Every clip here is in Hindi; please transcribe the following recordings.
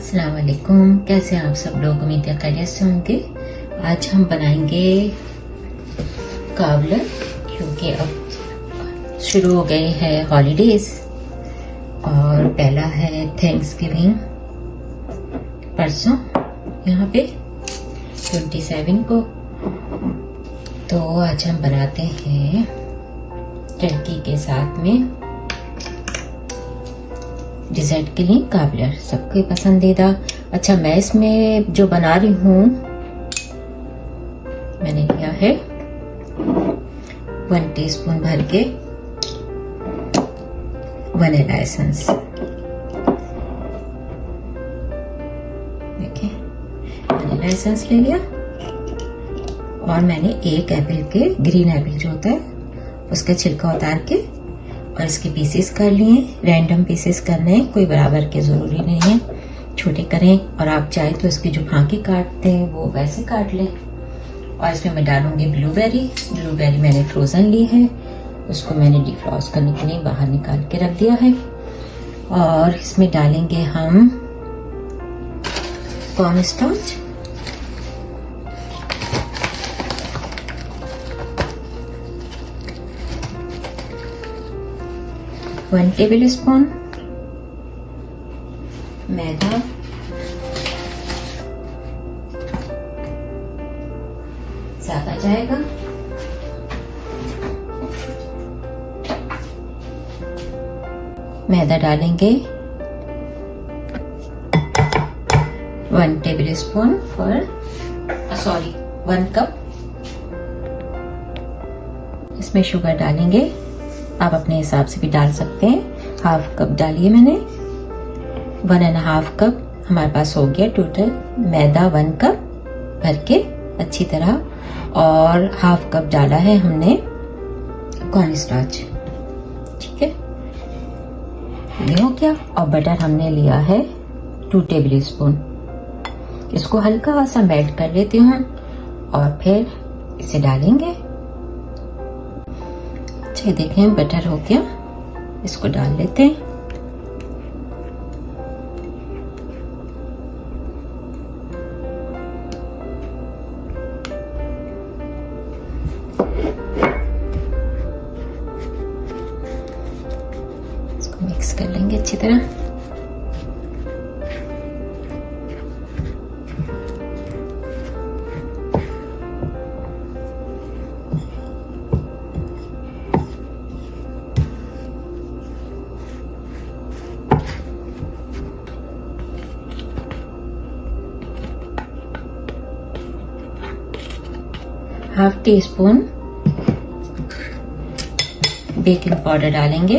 अस्सलाम वालेकुम। कैसे हैं आप सब लोग? उम्मीद है खैरियत से होंगे। आज हम बनाएंगे कावलर, क्योंकि अब शुरू हो गई है हॉलीडेज और पहला है थैंक्सगिविंग परसों यहाँ पे 27 को। तो आज हम बनाते हैं टर्की के साथ में डिजर्ट के लिए कावलर, सबके पसंदीदा। अच्छा, मैं इसमें जो बना रही हूँ मैंने लिया है 1 टीस्पून भर के वनीला एसेंस। देखिए, वनीला एसेंस ले लिया और मैंने एक एप्पल के, ग्रीन एप्पल जो होता है उसका छिलका उतार के और इसके पीसेस कर लिए। रैंडम पीसेस करने हैं, कोई बराबर के जरूरी नहीं है, छोटे करें। और आप चाहे तो इसकी जो फांके काटते हैं वो वैसे काट लें। और इसमें मैं डालूंगी ब्लूबेरी। ब्लूबेरी मैंने फ्रोजन ली है, उसको मैंने डिफ्रॉस्ट करने के लिए बाहर निकाल के रख दिया है। और इसमें डालेंगे हम corn starch, one tablespoon मैदा, ज्यादा जाएगा। मैदा डालेंगे 1 टेबल स्पून 1 कप। इसमें शुगर डालेंगे, आप अपने हिसाब से भी डाल सकते हैं। हाफ कप डालिए मैंने, 1.5 कप हमारे पास हो गया टोटल मैदा। 1 कप भर के अच्छी तरह, और हाफ कप डाला है हमने कॉर्न स्टार्च। ठीक है, ये हो गया। और बटर हमने लिया है 2 टेबल स्पून। इसको हल्का सा मेल्ट कर लेती हूँ और फिर इसे डालेंगे। अच्छा, देखें बटर हो गया, इसको डाल लेते हैं। इसको मिक्स कर लेंगे अच्छी तरह। Half tea spoon baking powder डालेंगे।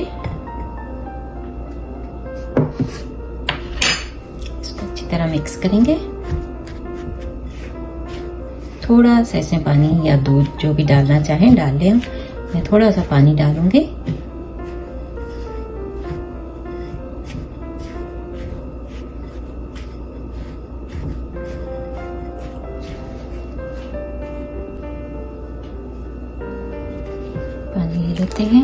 इसको अच्छी तरह मिक्स करेंगे। थोड़ा सा इसमें पानी या दूध जो भी डालना चाहें डाल लें। मैं थोड़ा सा पानी डालूंगी। पानी ले लेते हैं।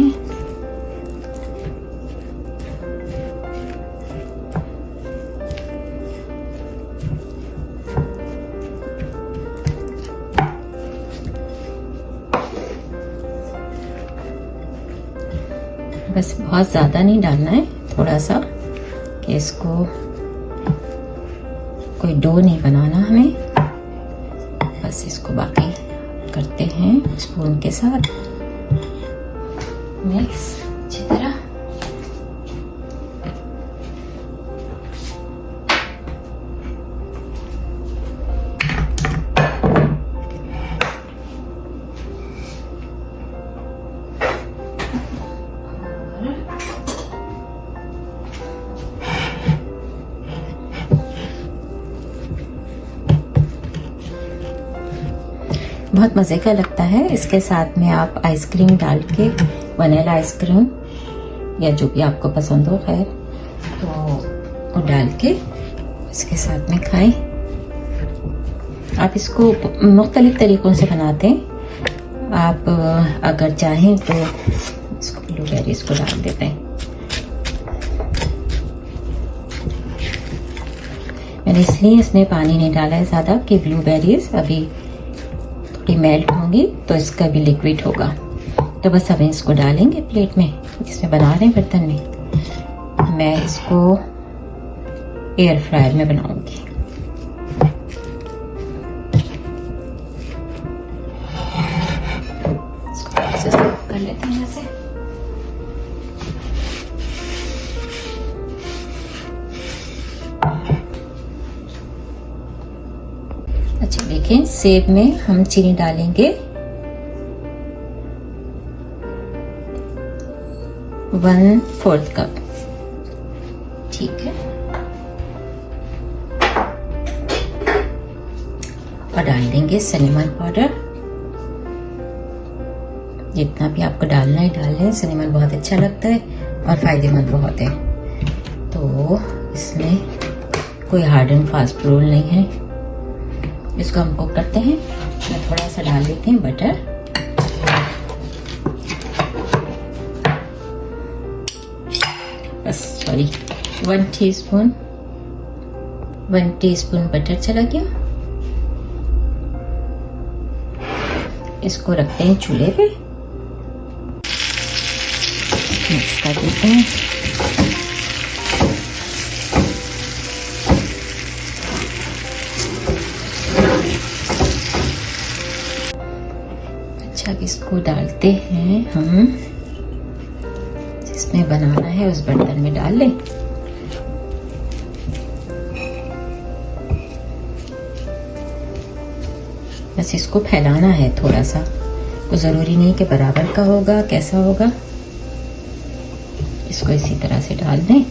बस बहुत ज्यादा नहीं डालना है, थोड़ा सा, कि इसको कोई डो नहीं बनाना हमें। बस इसको बाकी करते हैं स्पून के साथ मिक्स अच्छी तरह। बहुत मजे का लगता है। इसके साथ में आप आइसक्रीम डाल के, वनीला आइसक्रीम या जो भी आपको पसंद हो, खैर, तो वो डाल के इसके साथ में खाएं। आप इसको मुख्तलिफ तरीकों से बनाते हैं। आप अगर चाहें तो इसको ब्लूबेरीज को डाल देते हैं। मैंने इसलिए इसमें पानी नहीं डाला है ज़्यादा कि ब्लूबेरीज अभी थोड़ी मेल्ट होंगी तो इसका भी लिक्विड होगा। तो बस अब इसको डालेंगे प्लेट में जिसमें बना रहे हैं बर्तन में। मैं इसको एयर फ्रायर में बनाऊंगी। इसको कर लेते हैं ऐसे। अच्छा देखें, सेब में हम चीनी डालेंगे 1/4 कप। ठीक है, और डाल देंगे सिनेमन पाउडर। जितना भी आपको डालना है डाल लें, सिनेमन बहुत अच्छा लगता है और फायदेमंद बहुत है। तो इसमें कोई हार्ड एंड फास्ट रूल नहीं है। इसको हम कुक करते हैं। मैं थोड़ा सा डाल देते हैं बटर। बस सॉरी 1 टीस्पून बटर चला गया। इसको रखते हैं चूल्हे पे, मिक्स कर देते हैं। अच्छा, इसको डालते हैं हम जिसमें बनाना है उस बर्तन में डाल लें। बस इसको फैलाना है थोड़ा सा, कोई जरूरी नहीं कि बराबर का होगा, कैसा होगा। इसको इसी तरह से डाल दें।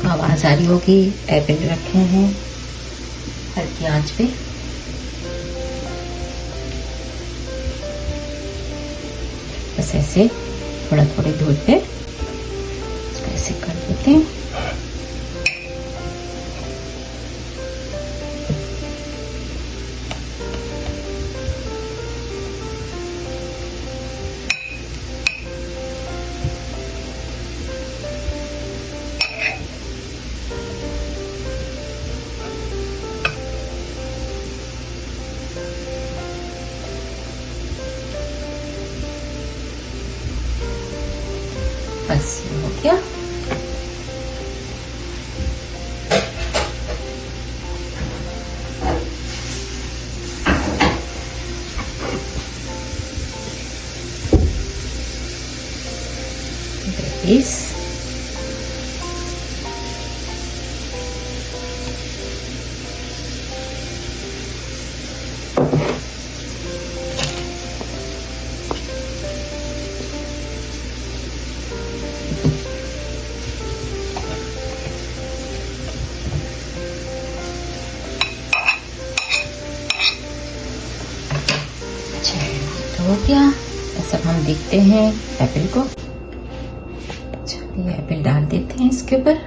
आवाज आ रही होगी। एपल रखे हैं हल्की आंच पे। बस ऐसे थोड़ा थोड़ी दूर पे ऐसे कर देते हैं। बस हो गया। इस हो गया। बस अब हम देखते हैं एप्पल को। चलिए एप्पल डाल देते हैं इसके ऊपर।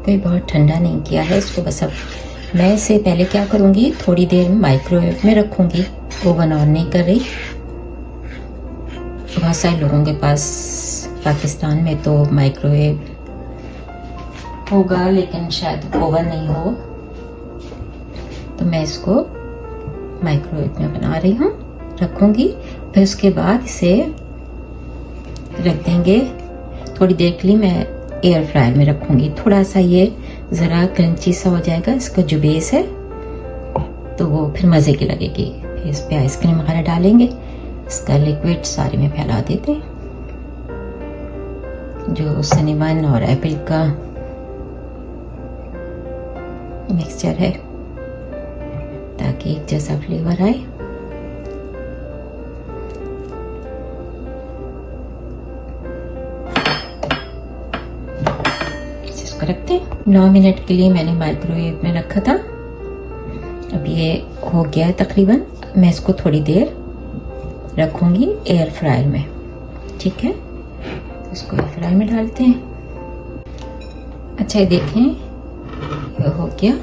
कोई बहुत ठंडा नहीं किया है इसको। बस अब मैं इसे पहले क्या करूंगी, थोड़ी देर माइक्रोवेव में रखूंगी। ओवन ऑन नहीं कर रही। बहुत सारे लोगों के पास पाकिस्तान में तो माइक्रोवेव होगा लेकिन शायद ओवन नहीं हो, तो मैं इसको माइक्रोवेव में बना रही हूँ, रखूंगी। फिर उसके बाद इसे रख देंगे थोड़ी देर के लिए। मैं एयर फ्रायर में रखूंगी। थोड़ा सा ये जरा क्रंची सा हो जाएगा, इसका जो बेस है तो वो फिर मजे की लगेगी। फिर इस पे आइसक्रीम वगैरह डालेंगे। इसका लिक्विड सारे में फैला देते हैं, जो सिनेमन और एप्पल का मिक्सचर है, ताकि एक जैसा फ्लेवर आए। इसको रखते हैं। 9 मिनट के लिए मैंने माइक्रोवेव में रखा था। अब ये हो गया है तकरीबन। मैं इसको थोड़ी देर रखूंगी एयर फ्रायर में, ठीक है। इसको एयर फ्रायर में डालते हैं। अच्छा ये देखें, ये हो गया।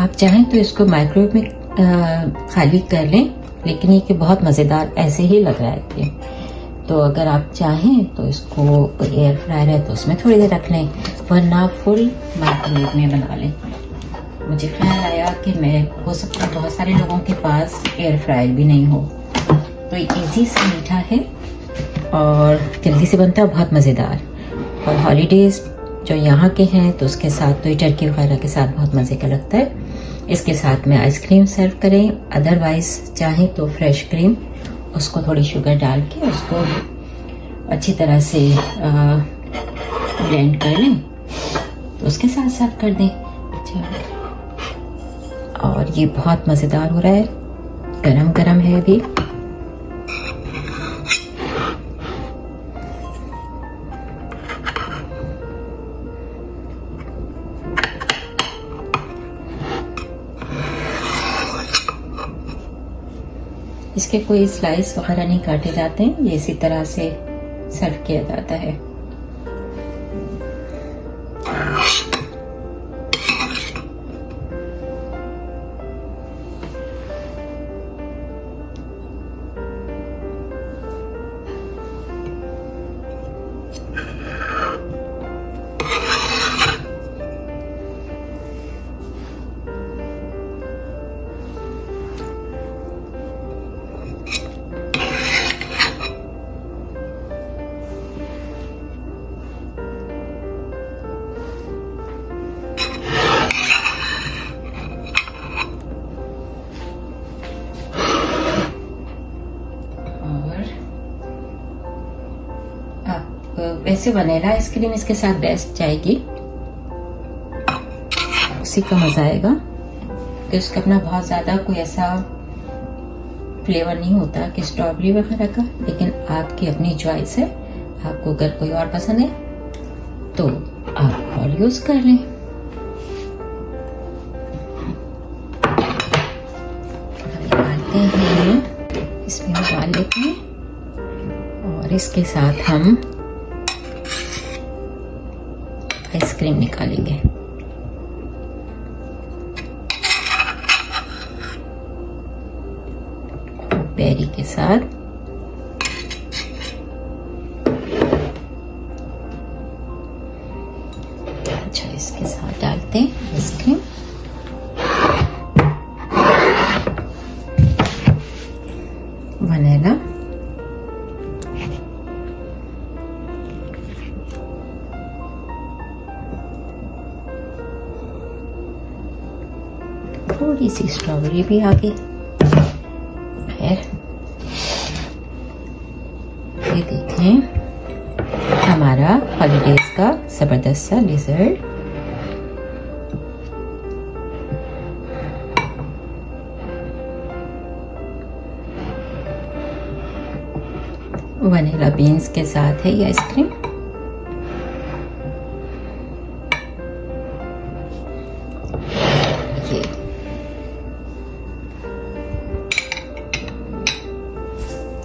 आप चाहें तो इसको माइक्रोवेव में खाली कर लें, लेकिन ये कि बहुत मज़ेदार ऐसे ही लग रहा है ये। तो अगर आप चाहें तो इसको एयर फ्रायर है तो उसमें थोड़ी देर रख लें, वरना फुल माइक्रोवेव में बना लें। मुझे ख्याल आया कि मैं हो सकता है बहुत सारे लोगों के पास एयर फ्रायर भी नहीं हो, तो इजी से मीठा है और जल्दी से बनता है, बहुत मज़ेदार। और हॉलीडेज़ जो यहाँ के हैं तो उसके साथ तो ये टर्की वगैरह के साथ बहुत मज़े का लगता है। इसके साथ में आइसक्रीम सर्व करें, अदरवाइज चाहें तो फ्रेश क्रीम, उसको थोड़ी शुगर डाल के उसको अच्छी तरह से ब्लेंड कर लें तो उसके साथ सर्व कर दें। और ये बहुत मज़ेदार हो रहा है, गरम गरम है अभी। इसके कोई स्लाइस वगैरह नहीं काटे जाते हैं, ये इसी तरह से सर्व किया जाता है। वैसे वनीला आइसक्रीम इसके साथ बेस्ट जाएगी, उसी का मजा आएगा कि उसका अपना बहुत ज्यादा कोई ऐसा फ्लेवर नहीं होता कि स्ट्रॉबेरी वगैरह का, लेकिन आपकी अपनी चॉइस है। आपको अगर कोई और पसंद है तो आप और यूज कर लें। डालते हैं इसमें, डाल लेते हैं और इसके साथ हम आइसक्रीम निकालेंगे। बेरी के साथ अच्छा, इसके साथ डालते हैं आइसक्रीम। वनीला, थोड़ी सी स्ट्रॉबेरी भी आ गई। खैर ये देखें हमारा हॉलीडेज का जबरदस्त सा डिजर्ट। वनीला बीन्स के साथ है ये आइसक्रीम।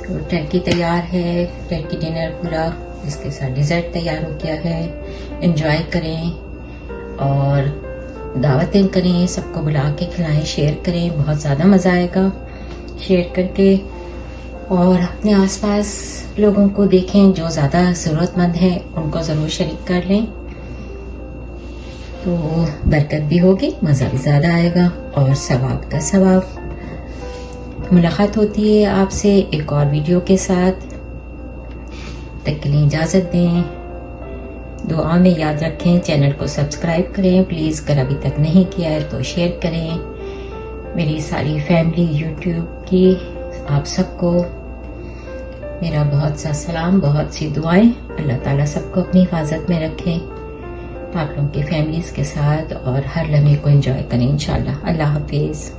तो टर्की तैयार है, टर्की डिनर पूरा, इसके साथ डिज़र्ट तैयार हो गया है। एंजॉय करें और दावतें करें, सबको बुला के खिलाएं, शेयर करें, बहुत ज़्यादा मज़ा आएगा शेयर करके। और अपने आसपास लोगों को देखें जो ज़्यादा ज़रूरतमंद हैं, उनको ज़रूर शरीक कर लें, तो बरकत भी होगी, मज़ा भी ज़्यादा आएगा और सवाब का सवाब। मुलाकात होती है आपसे एक और वीडियो के साथ, तक के लिए इजाज़त दें। दुआ में याद रखें, चैनल को सब्सक्राइब करें प्लीज़, अगर अभी तक नहीं किया है तो शेयर करें। मेरी सारी फैमिली यूट्यूब की आप सबको मेरा बहुत सा सलाम, बहुत सी दुआएं। अल्लाह ताला सबको अपनी हिफाजत में रखें, आप लोगों की फैमिलीज़ के साथ, और हर लम्हे को एंजॉय करें इंशाल्लाह। अल्लाह हाफिज़।